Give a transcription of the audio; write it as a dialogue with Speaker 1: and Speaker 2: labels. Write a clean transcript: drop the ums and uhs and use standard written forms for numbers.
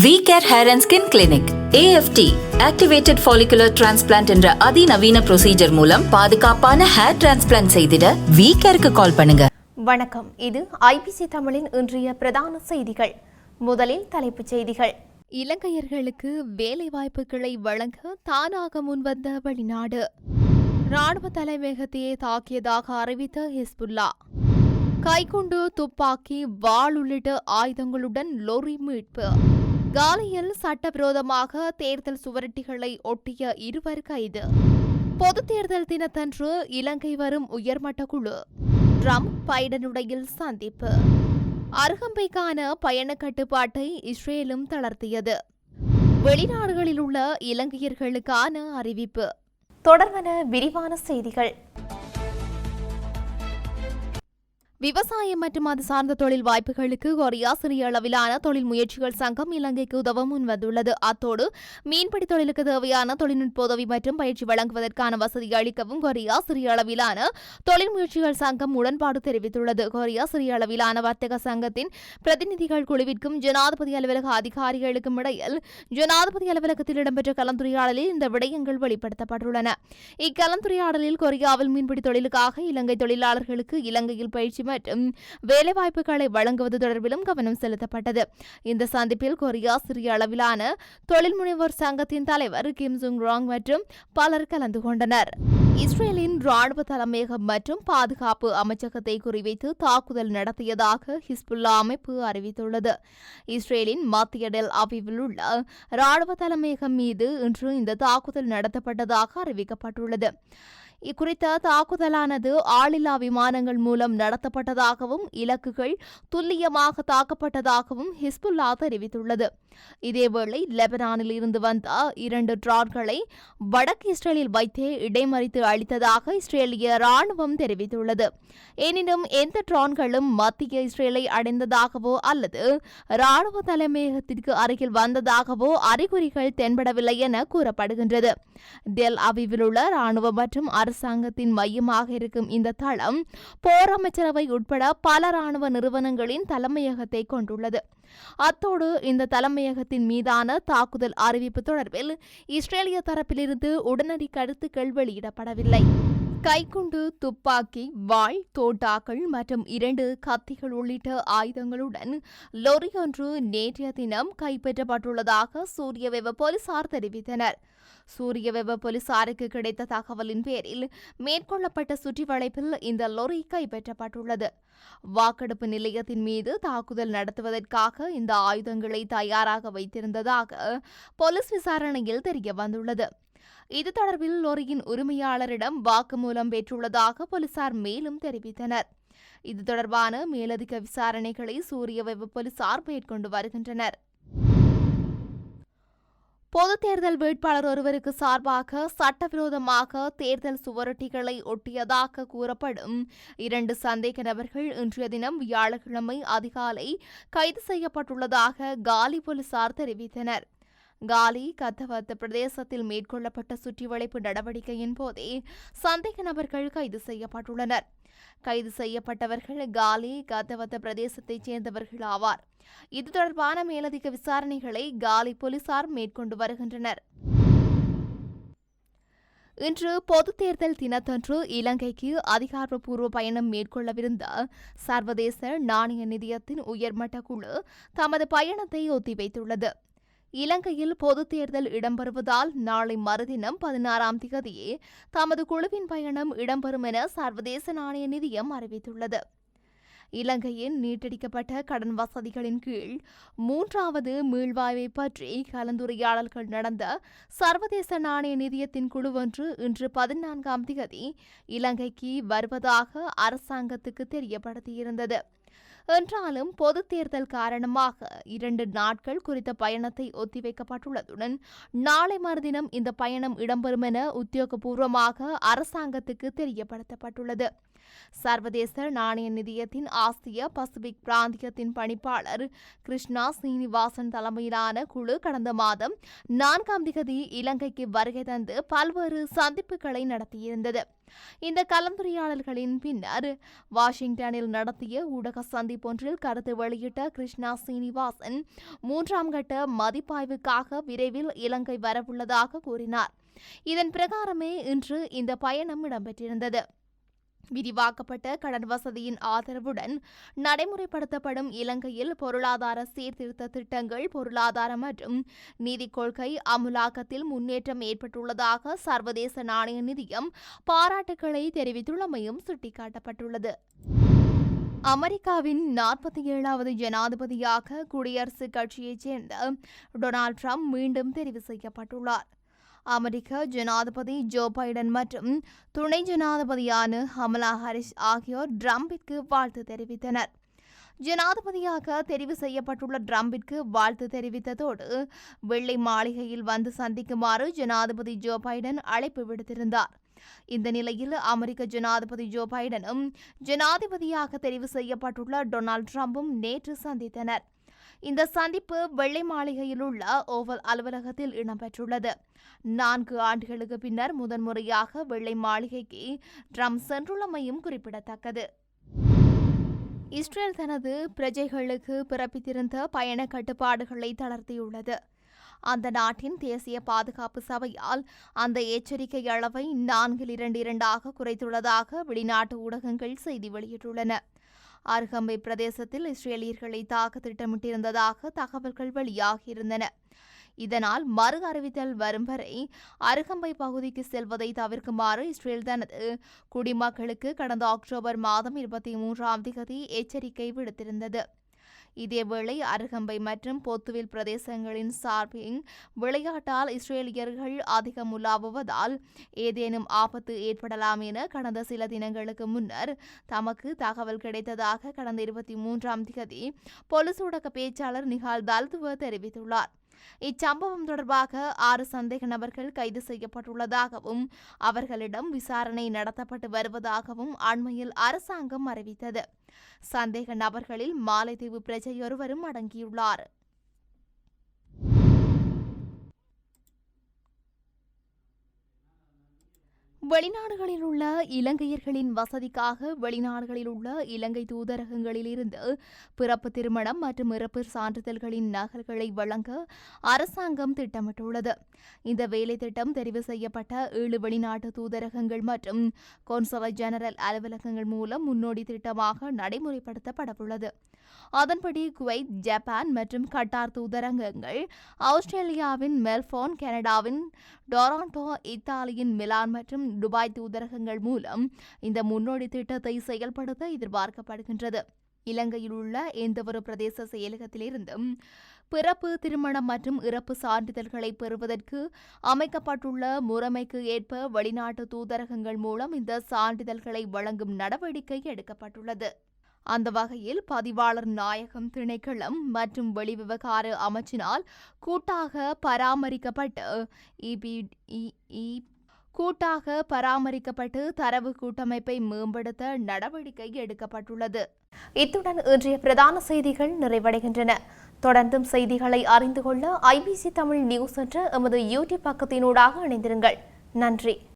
Speaker 1: V-Care Hair and Skin Clinic AFT Activated Follicular Transplant என்ற அதிநவீன procedure மூலம் பாதுகாப்பான ஹேர் டிரான்ஸ்பிளான்ட் செய்திட V-Careக்கு கால் பண்ணுங்க.
Speaker 2: வணக்கம், இது ஐபிசி தமிழின் இன்றைய பிரதான செய்திகள். முதலில் தலைப்புச் செய்திகள். இலங்கையர்களுக்கு வேலை வாய்ப்புகளை வழங்க தானாக முன்வந்த வெளிநாடு. ராணுவ தலைமையகத்தையே தாக்கியதாக அறிவித்த ஹிஸ்புல்லா. கைக்குண்டு, துப்பாக்கி, வாள் உள்ளிட்ட ஆயுதங்களுடன் லொரி மீட்பு. காலியில் சட்டவிரோதமாக தேர்தல் சுவரொட்டிகளை ஒட்டிய 2 கைது. பொதுத் தேர்தல் தினத்தன்று இலங்கை வரும் உயர்மட்ட குழு. ட்ரம்ப் பைடனுடையில் சந்திப்பு. அருகம்பைக்கான பயண கட்டுப்பாட்டை இஸ்ரேலும் தளர்த்தியது. வெளிநாடுகளில் உள்ள இலங்கையர்களுக்கான அறிவிப்பு. தொடர்பான விரிவான செய்திகள். விவசாயம் மற்றும் அது சார்ந்த தொழில் வாய்ப்புகளுக்கு கொரியா சிறிய அளவிலான தொழில் முயற்சிகள் சங்கம் இலங்கைக்கு உதவ முன்வந்துள்ளது. அத்தோடு மீன்பிடி தொழிலுக்கு தேவையான தொழில்நுட்ப உதவி மற்றும் பயிற்சி வழங்குவதற்கான வசதி அளிக்கவும் கொரியா சிறிய அளவிலான தொழில் முயற்சிகள் சங்கம் உடன்பாடு தெரிவித்துள்ளது. கொரியா சிறிய அளவிலான வர்த்தக சங்கத்தின் பிரதிநிதிகள் குழுவிற்கும் ஜனாதிபதி அலுவலக அதிகாரிகளுக்கும் இடையில் ஜனாதிபதி அலுவலகத்தில் இடம்பெற்ற கலந்துரையாடலில் இந்த விடயங்கள் வெளிப்படுத்தப்பட்டுள்ளன. இக்கலந்துரையாடலில் கொரியாவில் மீன்பிடி தொழிலுக்காக இலங்கை தொழிலாளர்களுக்கு இலங்கையில் பயிற்சி மற்றும் வேலைவாய்ப்புகளை வழங்குவது தொடர்பிலும் கவனம் செலுத்தப்பட்டது. இந்த சந்திப்பில் கொரியா சிறிய அளவிலான தொழில் முனைவோர் சங்கத்தின் தலைவர் கிம் ஜுங் ராங் மற்றும் பலர் கலந்து கொண்டனர். இஸ்ரேலின் ராணுவ தலைமையகம் மற்றும் பாதுகாப்பு அமைச்சகத்தை குறிவைத்து தாக்குதல் நடத்தியதாக ஹிஸ்புல்லா அமைப்பு அறிவித்துள்ளது. இஸ்ரேலின் மத்திய டெல் அவிவில் உள்ள ராணுவ தலைமையகம் மீது இன்று இந்த தாக்குதல் நடத்தப்பட்டதாக அறிவிக்கப்பட்டுள்ளது. இக்குறித்த தாக்குதலானது ஆளில்லா விமானங்கள் மூலம் நடத்தப்பட்டதாகவும் இலக்குகள் துல்லியமாக தாக்கப்பட்டதாகவும் ஹிஸ்புல்லா தெரிவித்துள்ளது. இதேவேளை லெபனானில் இருந்து வந்த 2 ட்ரோன்களை வடக்கு இஸ்ரேலில் வைத்தே இடைமறித்து அளித்ததாக இஸ்ரேலிய ராணுவம் தெரிவித்துள்ளது. எனினும் எந்த ட்ரோன்களும் மத்திய இஸ்ரேலை அடைந்ததாகவோ அல்லது ராணுவ தலைமையகத்திற்கு அருகில் வந்ததாகவோ அறிகுறிகள் தென்படவில்லை என கூறப்படுகின்றது. டெல் அவிவில் உள்ள ராணுவ மற்றும் அரசாங்கத்தின் மையமாக இருக்கும் இந்த தளம் போர் அமைச்சரவை உட்பட பல ராணுவ நிறுவனங்களின் தலைமையகத்தை கொண்டுள்ளது. அத்தோடு இந்த தலைமையகத்தின் மீதான தாக்குதல் அறிவிப்பு தொடர்பில் இஸ்ரேலிய தரப்பிலிருந்து உடனடி கருத்துக்கள் வெளியிடப்படவில்லை. கைக்குண்டு, துப்பாக்கி, வாள், தோட்டாக்கள் மற்றும் 2 கத்திகள் உள்ளிட்ட ஆயுதங்களுடன் லொரி ஒன்று நேற்றைய தினம் கைப்பற்றப்பட்டுள்ளதாக சூரியவெவ போலீசார் தெரிவித்தனர். சூரியவெவ போலீசாருக்கு கிடைத்த தகவலின் பேரில் மேற்கொள்ளப்பட்ட சுற்றிவளைப்பில் இந்த லொரி கைப்பற்றப்பட்டுள்ளது. வாக்கெடுப்பு நிலையத்தின் மீது தாக்குதல் நடத்துவதற்காக இந்த ஆயுதங்களை தயாராக வைத்திருந்ததாக போலீஸ் விசாரணையில் தெரிய வந்துள்ளது. இது தொடர்பில் லொரியின் உரிமையாளரிடம் வாக்குமூலம் பெற்றுள்ளதாக போலீசார் மேலும் தெரிவித்தனர். இது தொடர்பான மேலதிக விசாரணைகளை சூரியவெவ போலீசார் மேற்கொண்டு வருகின்றனர். பொதுத் தேர்தல் வேட்பாளர் ஒருவருக்கு சார்பாக சட்டவிரோதமாக தேர்தல் சுவரொட்டிகளை ஒட்டியதாக கூறப்படும் 2 சந்தேக நபர்கள் இன்றைய தினம் வியாழக்கிழமை அதிகாலை கைது செய்யப்பட்டுள்ளதாக காலி போலீசார் தெரிவித்தனர். காலி கத்தவத்த பிரதேசத்தில் மேற்கொள்ளப்பட்ட சுற்றிவளைப்பு நடவடிக்கையின் போதே சந்தேக நபர்கள் கைது செய்யப்பட்டுள்ளனர். கைது செய்யப்பட்டவர்கள் காலி கத்தவத்த பிரதேசத்தைச் சேர்ந்தவர்கள் ஆவார். இது தொடர்பான மேலதிக விசாரணைகளை காலி போலீசார் மேற்கொண்டு வருகின்றனர். இன்று பொதுத் தேர்தல் தினத்தன்று இலங்கைக்கு அதிகாரப்பூர்வ பயணம் மேற்கொள்ளவிருந்த சர்வதேச நாணய நிதியத்தின் உயர்மட்ட குழு தமது பயணத்தை ஒத்திவைத்துள்ளது. இலங்கையில் பொதுத் தேர்தல் இடம்பெறுவதால் நாளை மறுதினம் 16ஆம் தேதியே தமது குழுவின் பயணம் இடம்பெறும் என சர்வதேச நாணய நிதியம் அறிவித்துள்ளது. இலங்கையின் நீட்டடிக்கப்பட்ட கடன் வசதிகளின் கீழ் 3வது மீள்வாய்வை பற்றி கலந்துரையாடல்கள் நடந்த சர்வதேச நாணய நிதியத்தின் குழு ஒன்று இன்று 14ஆம் தேதி இலங்கைக்கு வருவதாக அரசாங்கத்துக்கு தெரியப்படுத்தியிருந்தது. என்றாலும் பொதுத் தேர்தல் காரணமாக 2 நாட்கள் குறித்த பயணத்தை ஒத்திவைக்கப்பட்டுள்ளதுடன் நாளை மறுதினம் இந்த பயணம் இடம்பெறும் என உத்தியோகபூர்வமாக அரசாங்கத்துக்கு தெரியப்படுத்தப்பட்டுள்ளது. சர்வதேச நாணய நிதியத்தின் ஆசிய பசிபிக் பிராந்தியத்தின் பணிப்பாளர் கிருஷ்ணா சீனிவாசன் தலைமையிலான குழு கடந்த மாதம் 4ஆம் தேதி இலங்கைக்கு வருகை தந்து பல்வேறு சந்திப்புகளை நடத்தியிருந்தது. இந்த கலந்துரையாடல்களின் பின்னர் வாஷிங்டனில் நடத்திய ஊடக சந்திப்பொன்றில் கருத்து வெளியிட்ட கிருஷ்ணா சீனிவாசன் 3ஆம் கட்ட மதிப்பாய்வுக்காக விரைவில் இலங்கை வரவுள்ளதாக கூறினார். இதன் பிரகாரமே இன்று இந்த பயணம் இடம்பெற்றிருந்தது. விரிவாக்கப்பட்ட கடன் வசதியின் ஆதரவுடன் நடைமுறைப்படுத்தப்படும் இலங்கையில் பொருளாதார சீர்திருத்த திட்டங்கள், பொருளாதார மற்றும் நீதிக் கொள்கை அமுலாக்கத்தில் முன்னேற்றம் ஏற்பட்டுள்ளதாக சர்வதேச நாணய நிதியம் பாராட்டுக்களை தெரிவித்துள்ளமையும் சுட்டிக்காட்டப்பட்டுள்ளது. அமெரிக்காவின் 47வது ஜனாதிபதியாக குடியரசுக் கட்சியைச் சேர்ந்த டொனால்ட் ட்ரம்ப் மீண்டும் தெரிவு செய்யப்பட்டுள்ளார். அமெரிக்க ஜனாதிபதி ஜோ பைடன் மற்றும் துணை ஜனாதிபதியான கமலா ஹாரிஸ் ஆகியோர் ட்ரம்பிற்கு வாழ்த்து தெரிவித்தனர். ஜனாதிபதியாக தெரிவு செய்யப்பட்டுள்ள ட்ரம்பிற்கு வாழ்த்து தெரிவித்ததோடு வெள்ளை மாளிகையில் வந்து சந்திக்குமாறு ஜனாதிபதி ஜோ பைடன் அழைப்பு விடுத்திருந்தார். இந்த நிலையில் அமெரிக்க ஜனாதிபதி ஜோ பைடனும் ஜனாதிபதியாக தெரிவு செய்யப்பட்டுள்ள டொனால்ட் ட்ரம்பும் நேற்று சந்தித்தனர். இந்த சந்திப்பு வெள்ளை மாளிகையில் உள்ள ஓவல் அலுவலகத்தில் இடம்பெற்றுள்ளது. 4 ஆண்டுகளுக்கு பின்னர் முதன்முறையாக வெள்ளை மாளிகைக்கு ட்ரம்ப் சென்றுள்ளமையும் குறிப்பிடத்தக்கது. இஸ்ரேல் தனது பிரஜைகளுக்கு பிறப்பித்திருந்த பயண கட்டுப்பாடுகளை தளர்த்தியுள்ளது. அந்த நாட்டின் தேசிய பாதுகாப்பு சபையால் அந்த எச்சரிக்கை அளவை 4-2 குறைத்துள்ளதாக வெளிநாட்டு ஊடகங்கள் செய்தி வெளியிட்டுள்ளன. அருகம்பை பிரதேசத்தில் இஸ்ரேலியர்களை தாக்க திட்டமிட்டிருந்ததாக தகவல்கள் வெளியாகியிருந்தன. இதனால் மறு அறிவித்தல் வரும் வரை அருகம்பை பகுதிக்கு செல்வதை தவிர்க்குமாறு இஸ்ரேல் தனது குடிமக்களுக்கு கடந்த அக்டோபர் மாதம் 23ஆம் தேதி எச்சரிக்கை விடுத்திருந்தது. இதேவேளை அருகம்பை மற்றும் பொத்துவில் பிரதேசங்களின் சார்பிங் விளையாட்டால் இஸ்ரேலியர்கள் அதிகம் உலாவுவதால் ஏதேனும் ஆபத்து ஏற்படலாம் என கடந்த சில தினங்களுக்கு முன்னர் தமக்கு தகவல் கிடைத்ததாக கடந்த 23ஆம் தேதி பொலிஸ் ஊடக பேச்சாளர் நிஹால் தல்துவ தெரிவித்துள்ளார். இச்சம்பவம் தொடர்பாக 6 சந்தேக நபர்கள் கைது செய்யப்பட்டுள்ளதாகவும் அவர்களிடம் விசாரணை நடத்தப்பட்டு வருவதாகவும் அண்மையில் அரசாங்கம் அறிவித்தது. சந்தேக நபர்களில் மாலைதீவு பிரஜையொருவரும் அடங்கியுள்ளார். வெளிநாடுகளில் உள்ள இலங்கையர்களின் வசதிக்காக வெளிநாடுகளில் உள்ள இலங்கை தூதரகங்களிலிருந்து பிறப்பு, திருமணம் மற்றும் இறப்பு சான்றிதழ்களின் நகல்களை வழங்க அரசாங்கம் திட்டமிட்டுள்ளது. இந்த வேலை திட்டம் தெரிவு செய்யப்பட்ட 7 வெளிநாட்டு தூதரகங்கள் மற்றும் கொன்சுலேட் ஜெனரல் அலுவலகங்கள் மூலம் முன்னோடி திட்டமாக நடைமுறைப்படுத்தப்படவுள்ளது. அதன்படி குவைத், ஜப்பான் மற்றும் கட்டார் தூதரகங்கள், ஆஸ்திரேலியாவின் மெல்போர்ன், கனடாவின் டொராண்டோ, இத்தாலியின் மிலான் மற்றும் துபாய் தூதரகங்கள் மூலம் இந்த முன்னோடி திட்டத்தை செயல்படுத்த எதிர்பார்க்கப்படுகின்றது. இலங்கையில் உள்ள எந்தவொரு பிரதேச செயலகத்திலிருந்தும் பிறப்பு, திருமணம் மற்றும் இறப்பு சான்றிதழ்களை பெறுவதற்கு அமைக்கப்பட்டுள்ள முறைமைக்கு ஏற்ப வெளிநாட்டு தூதரகங்கள் மூலம் இந்த சான்றிதழ்களை வழங்கும் நடவடிக்கை எடுக்கப்பட்டுள்ளது. அந்த வகையில் பதிவாளர் நாயகம் திணைக்களம் மற்றும் வெளிவிவகார அமைச்சினால் கூட்டாக பராமரிக்கப்பட்டு தரவு கூட்டமைப்பை மேம்படுத்த நடவடிக்கை எடுக்கப்பட்டுள்ளது. இத்துடன் இன்றைய பிரதான செய்திகள் நிறைவடைகின்றன. தொடர்ந்தும் செய்திகளை அறிந்து கொள்ள IBC தமிழ் நியூஸ் என்ற எமது யூடியூப் பக்கத்தினூடாக இணைந்திருங்கள். நன்றி.